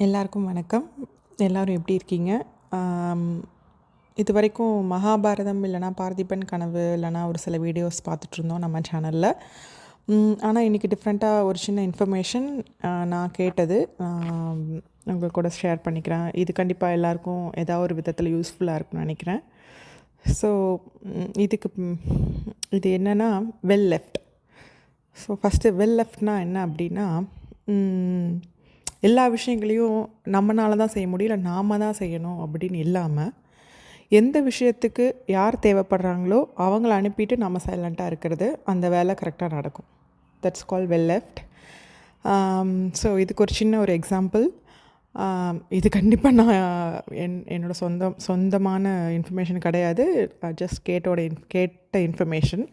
எல்லாருக்கும் வணக்கம். எல்லோரும் எப்படி இருக்கீங்க? ஆம், இது வரைக்கும் மகாபாரதம் இல்லைனா பார்த்திபன் கனவு இல்லைனா ஒரு சில வீடியோஸ் பார்த்துட்ருந்தோம் நம்ம சேனலில். ஆனால் இன்றைக்கி டிஃப்ரெண்ட்டாக ஒரு சின்ன இன்ஃபர்மேஷன் நான் கேட்டது உங்கள் கூட ஷேர் பண்ணிக்கிறேன். இது கண்டிப்பாக எல்லாருக்கும் ஏதாவது ஒரு விதத்தில் யூஸ்ஃபுல்லாக இருக்கும்னு நினைக்கிறேன். ஸோ இது என்னென்னா well left. So first well லெஃப்ட்னா என்ன அப்படின்னா, எல்லா விஷயங்களையும் நம்மனால தான் செய்ய முடியும், இல்லை நாம் தான் செய்யணும் அப்படின்னு இல்லாமல், எந்த விஷயத்துக்கு யார் தேவைப்படுறாங்களோ அவங்கள அனுப்பிட்டு நம்ம சைலண்ட்டாக இருக்கிறது, அந்த வேலை கரெக்டாக நடக்கும். That's call well left. So இதுக்கு ஒரு சின்ன ஒரு எக்ஸாம்பிள். இது கண்டிப்பாக நான் என்னோடய சொந்தமான இன்ஃபர்மேஷன் கிடையாது. ஜஸ்ட் கேட்ட இன்ஃபர்மேஷன்.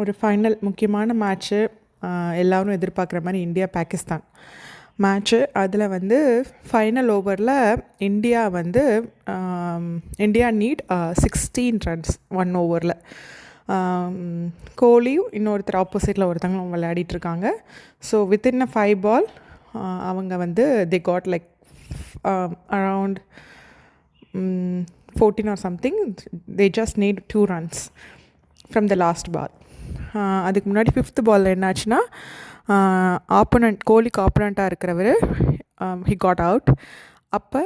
ஒரு ஃபைனல் முக்கியமான மேட்ச்சு, எல்லோரும் எதிர்பார்க்குற மாதிரி இந்தியா பாகிஸ்தான் மேட்ச்சு. அதில் வந்து ஃபைனல் ஓவரில் இந்தியா நீட் 16 ரன்ஸ் 1 ஓவரில். கோலியும் இன்னொருத்தர் ஆப்போசிட்டில் ஒருத்தவங்களும் விளையாடிட்டுருக்காங்க. ஸோ வித்தின் 5 பால் அவங்க வந்து they got like around 14 or something. They just need 2 runs from the last ball. அதுக்கு முன்னாடி 5th பாலில் என்னாச்சுன்னா, கோலிக்கு ஆப்போனண்ட்டாக இருக்கிறவர் ஹி காட் அவுட். அப்போ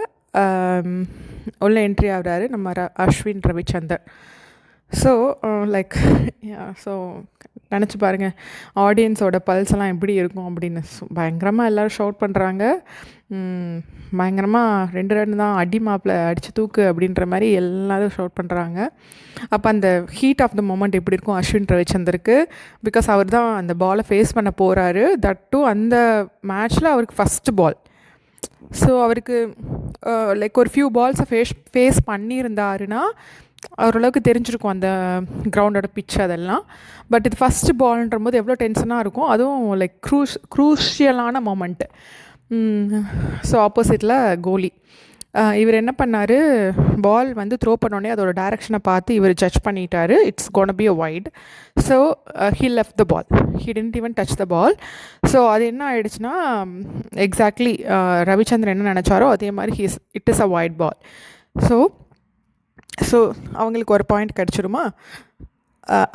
உள்ள என்ட்ரி ஆகிறாரு நம்ம அஸ்வின் ரவிச்சந்தர். ஸோ நினச்சி பாருங்கள், ஆடியன்ஸோட பல்ஸ் எல்லாம் எப்படி இருக்கும் அப்படின்னு. பயங்கரமாக எல்லோரும் ஷவுட் பண்ணுறாங்க. பயங்கரமாக 2 ரன் தான், அடி மாப்பில் அடித்து தூக்கு அப்படின்ற மாதிரி எல்லோரும் ஷவுட் பண்ணுறாங்க. அப்போ அந்த ஹீட் ஆஃப் த மொமெண்ட் எப்படி இருக்கும் அஸ்வின் ரவிச்சந்தருக்கு? பிகாஸ் அவர் தான் அந்த பாலை ஃபேஸ் பண்ண போகிறாரு. தட் டூ அந்த மேட்ச்சில் அவருக்கு ஃபஸ்ட்டு பால். ஸோ அவருக்கு லைக் ஒரு ஃபியூ பால்ஸை ஃபேஸ் பண்ணியிருந்தாருன்னா ஓரளவுக்கு தெரிஞ்சிருக்கும் அந்த கிரவுண்டோட பிச் அதெல்லாம். பட் இது ஃபஸ்ட்டு பால்ன்ற போது எவ்வளோ டென்ஷனாக இருக்கும். அதுவும் லைக் க்ரூஷியலான மொமெண்ட்டு. ஸோ ஆப்போசிட்டில் கோலி இவர் என்ன பண்ணார், பால் வந்து த்ரோ பண்ணோடனே அதோட டைரக்ஷனை பார்த்து இவர் ஜட்ஜ் பண்ணிட்டார், it's gone be a wide. So he left the ball, he didn't even touch the ball. So அது என்ன ஆகிடுச்சுன்னா, எக்ஸாக்ட்லி ரவிச்சந்திரன் என்ன நினச்சாரோ அதே மாதிரி it is a wide ball. So அவங்களுக்கு ஒரு பாயிண்ட் கிடச்சிருமா?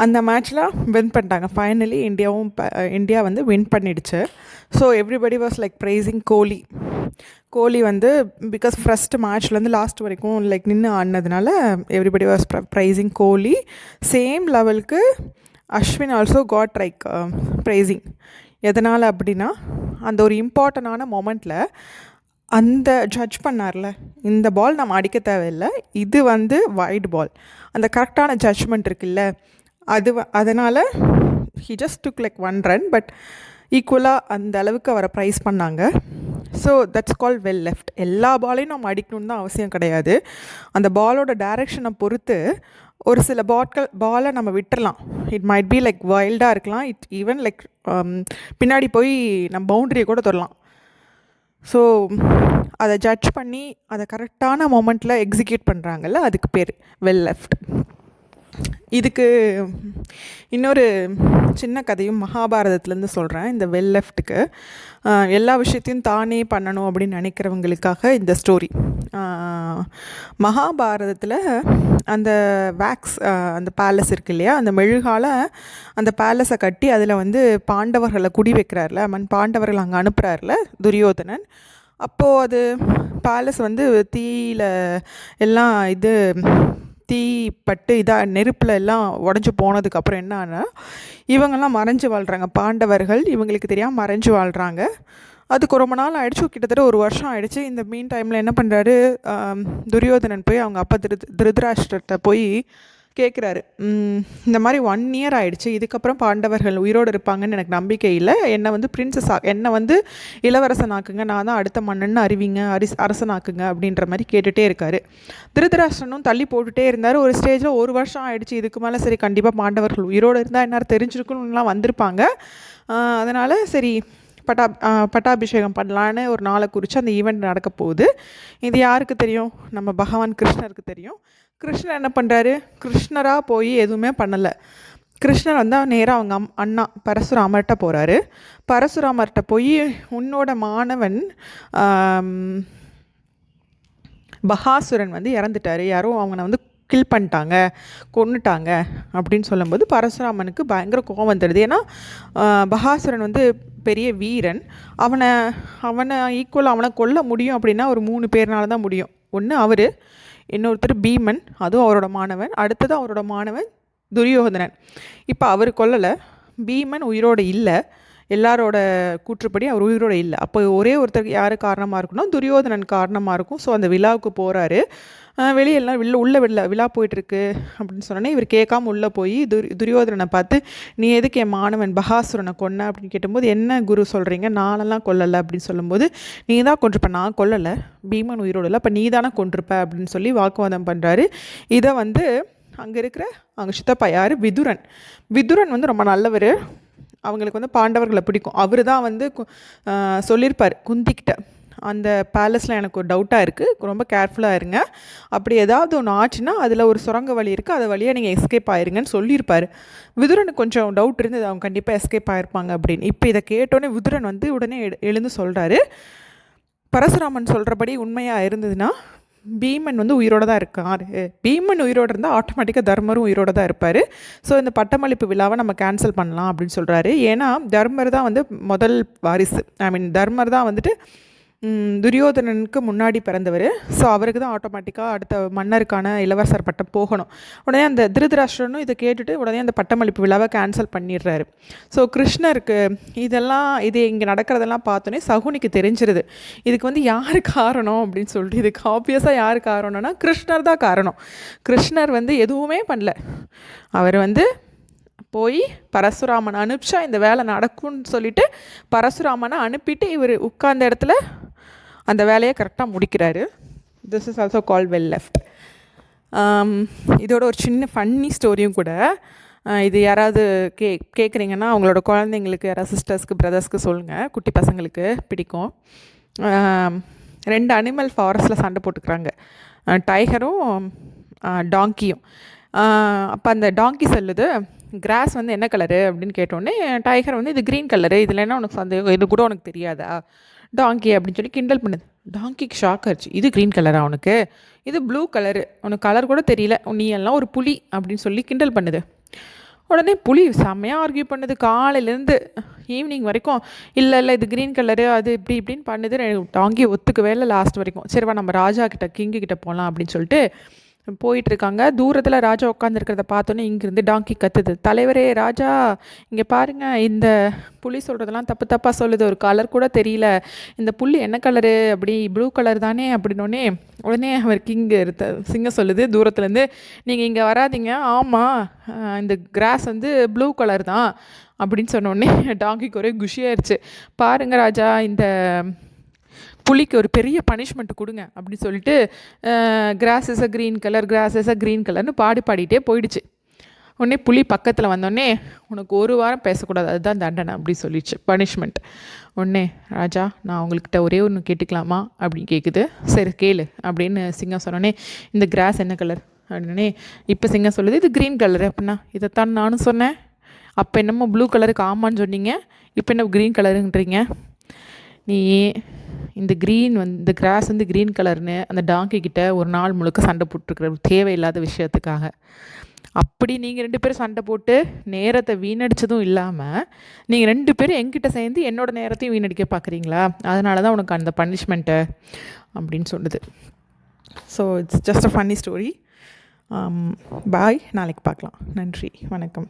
அந்த மேட்ச்சில் வின் பண்ணிட்டாங்க. ஃபைனலி இந்தியா வந்து வின் பண்ணிடுச்சு. So everybody was like praising Kohli வந்து பிகாஸ் ஃபஸ்ட்டு மேட்ச்லேருந்து லாஸ்ட் வரைக்கும் லைக் நின்று ஆடினதுனால everybody was praising Kohli. Same லெவலுக்கு Ashwin also got like praising. எதனால் அப்படின்னா, அந்த ஒரு இம்பார்ட்டண்டான மொமெண்ட்டில் அந்த ஜட்ஜ் பண்ணார்ல, இந்த பால் நம்ம அடிக்க தேவையில்லை, இது வந்து வைட் பால், அந்த கரெக்டான ஜட்ஜ்மெண்ட் இருக்குல்ல, அதனால் he just took like 1 run. But ஈக்குவலாக அந்த அளவுக்கு அவரை ப்ரைஸ் பண்ணாங்க. So that's call well left. எல்லா பாலையும் நம்ம அடிக்கணும்னு தான் அவசியம் கிடையாது. அந்த பாலோட டைரெக்ஷனை பொறுத்து ஒரு சில பாலை நம்ம விட்டுறலாம். இட் மைட் பி லைக் வைல்டாக இருக்கலாம், இட் ஈவன் லைக் பின்னாடி போய் நம்ம பவுண்ட்ரியை கூட தொடலாம். ஸோ அதை ஜட்ஜ் பண்ணி அதை கரெக்டான மொமெண்ட்டில் எக்ஸிக்யூட் பண்ணுறாங்கல்ல, அதுக்கு பேர் வெல் லெஃப்ட். இதுக்கு இன்னொரு சின்ன கதையும் மகாபாரதத்துலேருந்து சொல்கிறேன். இந்த வெல் லெஃப்ட்டுக்கு எல்லா விஷயத்தையும் தானே பண்ணணும் அப்படின்னு நினைக்கிறவங்களுக்காக இந்த ஸ்டோரி. மகாபாரதத்தில் அந்த அந்த பேலஸ் இருக்கு இல்லையா, அந்த மெழுகால அந்த பேலஸை கட்டி அதில் வந்து பாண்டவர்களை குடி வைக்கிறார்ல, பாண்டவர்கள் அங்கே அனுப்புகிறார்ல துரியோதனன். அப்போது அது பேலஸ் வந்து தீயில் எல்லாம் தீப்பட்டு நெருப்பில் எல்லாம் உடஞ்சி போனதுக்கப்புறம் என்னன்னா, இவங்கெல்லாம் மறைஞ்சு வாழ்கிறாங்க. பாண்டவர்கள் இவங்களுக்கு தெரியாமல் மறைஞ்சு வாழ்கிறாங்க. அதுக்கு ரொம்ப நாள் ஆகிடுச்சு, கிட்டத்தட்ட 1 வருஷம் ஆகிடுச்சு. இந்த மீன் டைமில் என்ன பண்ணுறாரு, துரியோதனன் போய் அவங்க அப்பா திருதராஷ்டிரத்தை போய் கேட்குறாரு, இந்த மாதிரி 1 year ஆகிடுச்சு, இதுக்கப்புறம் பாண்டவர்கள் உயிரோடு இருப்பாங்கன்னு எனக்கு நம்பிக்கை இல்லை, என்னை வந்து என்னை வந்து இளவரசனாக்குங்க, நான் தான் அடுத்த மன்னன்னு அறிவிங்க, அரசனாக்குங்க அப்படின்ற மாதிரி கேட்டுகிட்டே இருக்காரு. திருதராஷ்டிரனும் தள்ளி போட்டுகிட்டே இருந்தார். ஒரு ஸ்டேஜில் 1 வருஷம் ஆகிடுச்சு, இதுக்கு மேலே சரி கண்டிப்பாக பாண்டவர்கள் உயிரோடு இருந்தால் என்ன தெரிஞ்சிருக்கணும்லாம் வந்திருப்பாங்க. அதனால் சரி பட்டாபிஷேகம் பண்ணலான்னு ஒரு நாளை குறித்து அந்த ஈவெண்ட் நடக்க போகுது. இது யாருக்கு தெரியும்? நம்ம பகவான் கிருஷ்ணருக்கு தெரியும். கிருஷ்ணர் என்ன பண்ணுறாரு, கிருஷ்ணராக போய் எதுவுமே பண்ணலை. கிருஷ்ணர் வந்து நேராக அவங்க அண்ணா பரசுராமர்கிட்ட போகிறாரு. பரசுராமர்கிட்ட போய் உன்னோட மாணவன் பகாசுரன் வந்து இறந்துட்டார், யாரோ அவனை வந்து கில் பண்ணிட்டாங்க, கொன்னுட்டாங்க அப்படின்னு சொல்லும்போது பரசுராமனுக்கு பயங்கர கோவம் வந்துடுது. ஏன்னா பகாசுரன் வந்து பெரிய வீரன், அவனை ஈக்குவலாக அவனை கொல்ல முடியும் அப்படின்னா ஒரு 3 பேர்னால தான் முடியும். ஒன்று அவர், இன்னொருத்தர் பீமன், அதுவும் அவரோட மாணவன், அடுத்தது அவரோட மாணவன் துரியோதனன். இப்போ அவர் கொல்லலை, பீமன் உயிரோடு இல்லை, எல்லாரோட கூற்றுப்படி அவர் உயிரோடு இல்லை. அப்போ ஒரே ஒருத்தருக்கு யார் காரணமாக இருக்குன்னா துரியோதனன் காரணமாக இருக்கும். ஸோ அந்த விழாவுக்கு போகிறாரு. வெளியெல்லாம் உள்ளே விழா போயிட்டுருக்கு அப்படின்னு சொன்னோன்னே இவர் கேட்காம உள்ளே போய் துரியோதனனை பார்த்து, நீ எதுக்கு என் மாணவன் பகாசுரனை கொன்ன அப்படின்னு கேட்டும்போது, என்ன குரு சொல்கிறீங்க, நானெல்லாம் கொல்லலை அப்படின்னு சொல்லும்போது, நீ தான் கொண்டிருப்ப, நான் கொல்லலை, பீமன் உயிரோடு இல்லை, அப்போ நீ தானே கொண்டிருப்ப அப்படின்னு சொல்லி வாக்குவாதம் பண்ணுறாரு. இதை வந்து அங்கே இருக்கிற அவங்க சித்தப்பா யார், விதுரன் வந்து ரொம்ப நல்லவர், அவங்களுக்கு வந்து பாண்டவர்களை பிடிக்கும். அவர் தான் வந்து சொல்லியிருப்பார் குந்திக்கிட்ட, அந்த பேலஸில் எனக்கு ஒரு டவுட்டாக இருக்குது, ரொம்ப கேர்ஃபுல்லாக இருங்க, அப்படி ஏதாவது ஒன்று ஆச்சுன்னா அதில் ஒரு சுரங்க வழி இருக்குது, அதை வழியாக நீங்கள் எஸ்கேப் ஆயிருங்கன்னு சொல்லியிருப்பார். விதுரனுக்கு கொஞ்சம் டவுட் இருந்தது, அவங்க கண்டிப்பாக எஸ்கேப் ஆகிருப்பாங்க அப்படின்னு. இப்போ இதை கேட்டோன்னே விதுரன் வந்து உடனே எழுந்து சொல்கிறாரு, பரசுராமன் சொல்கிறபடி உண்மையாக இருந்ததுன்னா பீமன் வந்து உயிரோடு தான் இருக்கார், பீமன் உயிரோடு இருந்தால் ஆட்டோமேட்டிக்காக தர்மரும் உயிரோடு தான் இருப்பார். ஸோ இந்த பட்டமளிப்பு விழாவை நம்ம கேன்சல் பண்ணலாம் அப்படின்னு சொல்கிறாரு. ஏன்னா தர்மர் தான் வந்து முதல் வாரிசு, தர்மர் தான் வந்துட்டு துரியோதனனுக்கு முன்னாடி பிறந்தவர். ஸோ அவருக்கு தான் ஆட்டோமேட்டிக்காக அடுத்த மன்னருக்கான இளவரசர் பட்டம் போகணும். உடனே அந்த திருதராஷ்டிரனும் இதை கேட்டுட்டு உடனே அந்த பட்டமளிப்பு விழாவை கேன்சல் பண்ணிடுறாரு. ஸோ கிருஷ்ணருக்கு இது இங்கே நடக்கிறதெல்லாம் பார்த்தோன்னே சகுனிக்கு தெரிஞ்சிருது, இதுக்கு வந்து யார் காரணம் அப்படின்னு சொல்லிட்டு. இதுக்கு ஆப்வியஸாக யார் காரணம்னா கிருஷ்ணர் தான் காரணம். கிருஷ்ணர் வந்து எதுவுமே பண்ணல, அவர் வந்து போய் பரசுராமனை அனுப்பிச்சா இந்த வேலை நடக்கும்னு சொல்லிட்டு பரசுராமனை அனுப்பிட்டு இவர் உட்கார்ந்த இடத்துல அந்த வேலையை கரெக்டாக முடிக்கிறாரு. This is also call well left. இதோட ஒரு சின்ன ஃபன்னி ஸ்டோரியும் கூட. இது யாராவது கேட்குறீங்கன்னா அவங்களோட குழந்தைங்களுக்கு, யாராவது சிஸ்டர்ஸ்க்கு, பிரதர்ஸ்க்கு சொல்லுங்கள், குட்டி பசங்களுக்கு பிடிக்கும். 2 அனிமல் ஃபாரஸ்ட்டில் சண்டை போட்டுக்கிறாங்க, டைகரும் டாங்கியும். அப்போ அந்த டாங்கி சொல்லுது, கிராஸ் வந்து என்ன கலரு அப்படின்னு கேட்டோடனே டைகர் வந்து இது க்ரீன் கலரு, இதில் என்ன உனக்கு சந்தேகம், இது கூட உனக்கு தெரியாதா டாங்கி அப்படின்னு சொல்லி கிண்டல் பண்ணுது. டாங்கிக்கு ஷாக் ஆச்சு, இது க்ரீன் கலரா உனக்கு, இது ப்ளூ கலரு, உனக்கு கலர் கூட தெரியல, நீ எல்லாம் ஒரு புலி அப்படின்னு சொல்லி கிண்டல் பண்ணுது. உடனே புலி செம்மையாக ஆர்கியூ பண்ணுது, காலையிலேருந்து ஈவினிங் வரைக்கும். இல்லை இது க்ரீன் கலரு, அது இப்படின்னு பண்ணுது. டாங்கி ஒத்துக்கவே இல்லை லாஸ்ட் வரைக்கும். சரிவா நம்ம ராஜா கிட்ட, கிங்கு கிட்ட போகலாம் அப்படின்னு சொல்லிட்டு போயிட்டுருக்காங்க. தூரத்தில் ராஜா உட்காந்துருக்கிறத பார்த்தோன்னே இங்கேருந்து டாங்கி கத்துது, தலைவரே ராஜா இங்கே பாருங்கள், இந்த புலி சொல்கிறதெல்லாம் தப்பாக சொல்லுது, ஒரு கலர் கூட தெரியல, இந்த புள்ளி என்ன கலரு, அப்படி ப்ளூ கலர் தானே அப்படின்னோடனே உடனே அவர் சிங்கம் சொல்லுது தூரத்துலேருந்து, நீங்கள் இங்கே வராதிங்க, ஆமாம் இந்த கிராஸ் வந்து ப்ளூ கலர் தான் அப்படின்னு சொன்னோடனே டாங்கிக்கு ஒரே குஷியாயிருச்சு. பாருங்கள் ராஜா, இந்த புலிக்கு ஒரு பெரிய பனிஷ்மெண்ட் கொடுங்க அப்படின்னு சொல்லிட்டு கிராஸ் இஸ் அ க்ரீன் கலர்னு பாடிட்டே போயிடுச்சு. உடனே புலி பக்கத்தில் வந்தோடனே, உனக்கு 1 வாரம் பேசக்கூடாது, அதுதான் தண்டனை அப்படி சொல்லிடுச்சு, பனிஷ்மெண்ட். உடனே ராஜா, நான் உங்கள்கிட்ட ஒரே ஒன்று கேட்டுக்கலாமா அப்படின்னு கேட்குது. சரி கேளு அப்படின்னு சிங்கம் சொன்னோடனே, இந்த கிராஸ் என்ன கலர் அப்படின்னே இப்போ சிங்கம் சொல்லுது, இது க்ரீன் கலரு அப்படின்னா, இதைத்தான் நானும் சொன்னேன், அப்போ என்னமோ ப்ளூ கலருக்கு ஆமான்னு சொன்னீங்க, இப்போ என்ன க்ரீன் கலருன்றீங்க, நீ இந்த இந்த கிராஸ் வந்து க்ரீன் கலர்னு அந்த டாங்கி கிட்ட ஒரு நாள் முழுக்க சண்டை போட்டுருக்குற தேவையில்லாத விஷயத்துக்காக. அப்படி நீங்கள் 2 பேரும் சண்டை போட்டு நேரத்தை வீணடித்ததும் இல்லாமல் நீங்கள் 2 பேரும் என்கிட்ட சேர்ந்து என்னோடய நேரத்தையும் வீணடிக்க பார்க்குறீங்களா, அதனால தான் உனக்கு அந்த பனிஷ்மெண்ட்டு அப்படின்னு சொல்லுது. So it's just a funny story. Bye, நாளைக்கு பார்க்கலாம். நன்றி, வணக்கம்.